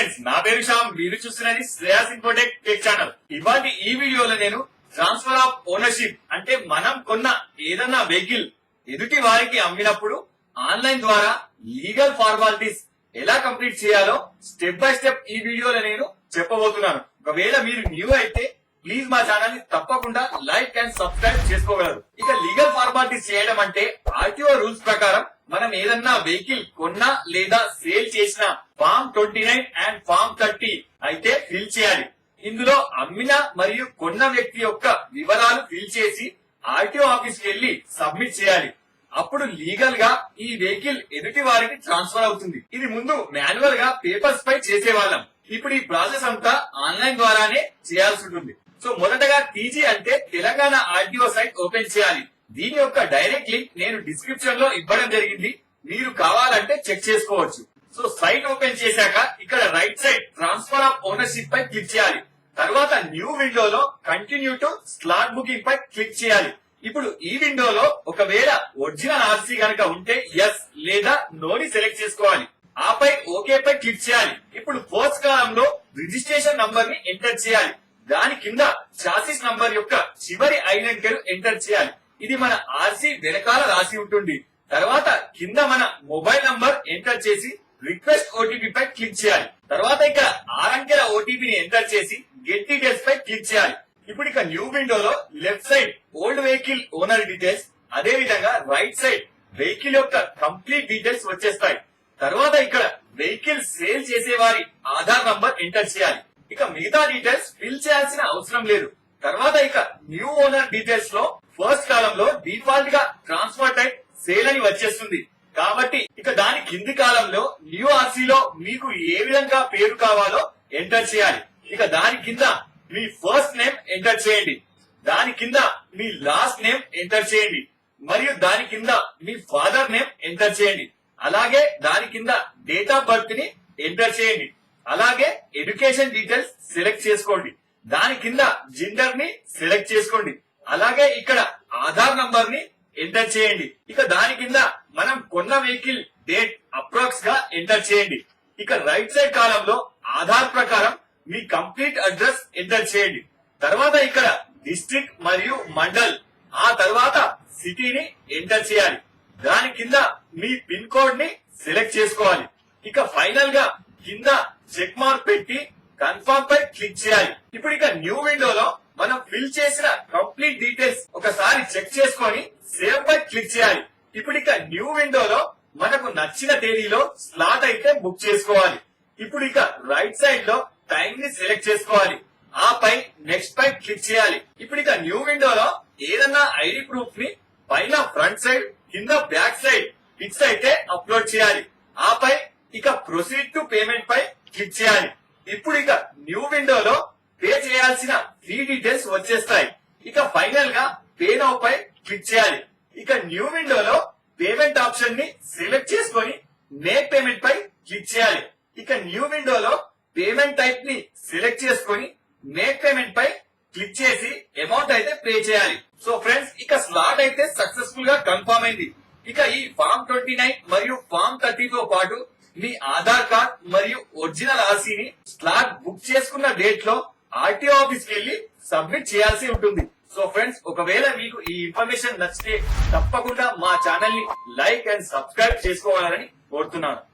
Friends, నా పేరు శ్యామ్. మీరు చూస్తున్నది శ్రేయాస్ ఇన్ఫోటెక్ టెక్ ఛానల్. ఇవాళ ఈ వీడియోలో నేను ట్రాన్స్ఫర్ ఆఫ్ ఓనర్షిప్ అంటే మనం కొన్న ఏదన్నా వెహికల్ ఎదుటి వారికి అమ్మినప్పుడు ఆన్లైన్ ద్వారా లీగల్ ఫార్మాలిటీస్ ఎలా కంప్లీట్ చేయాలో స్టెప్ బై స్టెప్ ఈ వీడియోలో నేను చెప్పబోతున్నాను. ఒకవేళ మీరు న్యూ అయితే ప్లీజ్ మా ఛానల్ ని తప్పకుండా లైక్ అండ్ సబ్స్క్రైబ్ చేసుకోగలరు. ఇక లీగల్ ఫార్మాలిటీస్ చేయడం అంటే ఆర్టీఓ రూల్స్ ప్రకారం మనం ఏదన్నా వెహికల్ కొన్నా లేదా సేల్ చేసిన ఫామ్ 29 అండ్ ఫామ్ 30 అయితే ఫిల్ చేయాలి. ఇందులో అమ్మిన మరియు కొన్న వ్యక్తి యొక్క వివరాలు ఫిల్ చేసి ఆర్టీఓ ఆఫీస్ కి వెళ్లి సబ్మిట్ చేయాలి. అప్పుడు లీగల్ గా ఈ వెహికల్ ఎదుటి వారికి ట్రాన్స్ఫర్ అవుతుంది. ఇది ముందు మాన్యువల్ గా పేపర్స్ పై చేసేవాళ్ళం. ఇప్పుడు ఈ ప్రాసెస్ అంతా ఆన్లైన్ ద్వారానే చేయాల్సి ఉంటుంది. సో మొదటగా టీజీ అంటే తెలంగాణ ఆర్టీఓ సైట్ ఓపెన్ చేయాలి. దీని యొక్క డైరెక్ట్ లింక్ నేను డిస్క్రిప్షన్ లో ఇవ్వడం జరిగింది. మీరు కావాలంటే చెక్ చేసుకోవచ్చు. సో సైట్ ఓపెన్ చేశాక ఇక్కడ right side transfer of ownership పై క్లిక్ చేయాలి. తర్వాత న్యూ విండోలో కంటిన్యూ టు స్లాట్ బుకింగ్ పై క్లిక్ చేయాలి. ఇప్పుడు ఈ విండోలో ఒకవేళ ఒరిజినల్ ఆర్సీ గనక ఉంటే ఎస్ లేదా నో ని సెలెక్ట్ చేసుకోవాలి. ఆపై ఓకే పై క్లిక్ చేయాలి. ఇప్పుడు ఫస్ట్ కాలమ్ లో రిజిస్ట్రేషన్ నంబర్ ని ఎంటర్ చేయాలి. దాని కింద చాసిస్ నంబర్ యొక్క చివరి 5 అంకెలు ఎంటర్ చేయాలి. ఇది మన ఆర్సీ వెనకాల రాసి ఉంటుంది. తర్వాత కింద మన మొబైల్ నంబర్ ఎంటర్ చేసి రిక్వెస్ట్ ఓటీపీ పై క్లిక్ చేయాలి. తర్వాత ఇక్కడ 6 అంకెల ఓటీపీని ఎంటర్ చేసి గెట్ డీటెయిల్స్ పై క్లిక్ చేయాలి. ఇప్పుడు ఇక న్యూ విండోలో left side old vehicle owner details, అదే విధంగా రైట్ సైడ్ వెహికల్ యొక్క కంప్లీట్ డీటెయిల్స్ వచ్చేస్తాయి. తర్వాత ఇక్కడ వెహికల్ సేల్ చేసే వారి ఆధార్ నంబర్ ఎంటర్ చేయాలి. ఇక మిగతా డీటెయిల్స్ ఫిల్ చేయాల్సిన అవసరం లేదు. తర్వాత ఇక న్యూ ఓనర్ డీటెయిల్స్ లో ఫస్ట్ కాలమ్ లో డిఫాల్ట్ గా ట్రాన్స్ఫర్ టైప్ సేల్ అని వచ్చేస్తుంది. కాబట్టి ఇక దాని కింది కాలంలో న్యూ ఆర్సీలో మీకు ఏ విధంగా పేరు కావాలో ఎంటర్ చేయాలి. ఇక దాని కింద మీ ఫస్ట్ నేమ్ ఎంటర్ చేయండి. దాని కింద మీ లాస్ట్ నేమ్ ఎంటర్ చేయండి. మరియు దాని కింద మీ ఫాదర్ నేమ్ ఎంటర్ చేయండి. అలాగే దాని కింద డేట్ ఆఫ్ బర్త్ ని ఎంటర్ చేయండి. అలాగే ఎడ్యుకేషన్ డీటెయిల్స్ సెలెక్ట్ చేసుకోండి. దాని కింద జెండర్ ని సెలెక్ట్ చేసుకోండి. అలాగే ఇక్కడ ఆధార్ నంబర్ ని ఎంటర్ చేయండి. ఇక దాని కింద మనం కొన్న వెహికల్ డేట్ అప్రాక్స్ గా ఎంటర్ చేయండి. ఇక రైట్ సైడ్ కాలం లో ఆధార్ ప్రకారం మీ కంప్లీట్ అడ్రస్ ఎంటర్ చేయండి. తర్వాత ఇక్కడ డిస్ట్రిక్ట్ మరియు మండల్, ఆ తర్వాత సిటీని ఎంటర్ చేయాలి. దాని కింద మీ పిన్ కోడ్ ని సెలెక్ట్ చేసుకోవాలి. ఇక ఫైనల్ గా కింద చెక్ మార్క్ పెట్టి కన్ఫర్మ్ పై క్లిక్ చేయాలి. ఇప్పుడు ఇక న్యూ విండోలో మనం ఫిల్ చేసిన కంప్లీట్ డీటెయిల్స్ ఒకసారి చెక్ చేసుకొని సేవ్ పై క్లిక్ చేయాలి. ఇప్పుడు ఇక న్యూ విండోలో మనకు నచ్చిన తేదీలో స్లాట్ అయితే బుక్ చేసుకోవాలి. ఇప్పుడు ఇక రైట్ సైడ్ లో టైం ని సెలెక్ట్ చేసుకోవాలి. ఆపై నెక్స్ట్ పై క్లిక్ చేయాలి. ఇప్పుడు ఇక న్యూ విండోలో ఏదన్నా ఐడి ప్రూఫ్ ని పైన ఫ్రంట్ సైడ్, కింద బ్యాక్ సైడ్ పిక్స్ అయితే అప్లోడ్ చేయాలి. ఆపై ఇక ప్రొసీడ్ టు పేమెంట్ పై క్లిక్ చేయాలి. ఇప్పుడు ఇక న్యూ విండోలో పే చేయాల్సిన ఫీ డీటెయిల్స్ వచ్చేస్తాయి. ఇక ఫైనల్ గా పే నౌ పై క్లిక్ చేయాలి. ఇక న్యూ విండోలో పేమెంట్ ఆప్షన్ ని సెలెక్ట్ చేసుకొని మేక్ పేమెంట్ పై క్లిక్ చేయాలి. ఇక న్యూ విండోలో పేమెంట్ టైప్ ని సెలెక్ట్ చేసుకొని మేక్ పేమెంట్ పై క్లిక్ చేసి అమౌంట్ అయితే పే చేయాలి. సో ఫ్రెండ్స్, ఇక స్లాట్ అయితే సక్సెస్ఫుల్ గా కన్ఫర్మ్ అయింది. ఇక ఈ ఫామ్ 29 మరియు ఫామ్ 30 తో పాటు మీ ఆధార్ కార్డ్ మరియు ఒరిజినల్ ఆర్సీని స్లాట్ బుక్ చేసుకున్న డేట్ లో ఆర్టీఓ ఆఫీస్ కి వెళ్లి సబ్మిట్ చేయాల్సి ఉంటుంది. సో ఫ్రెండ్స్, ఒకవేళ మీకు ఈ ఇన్ఫర్మేషన్ నచ్చితే తప్పకుండా మా ఛానల్ ని లైక్ అండ్ సబ్స్క్రైబ్ చేసుకోవాలని కోరుతున్నాను.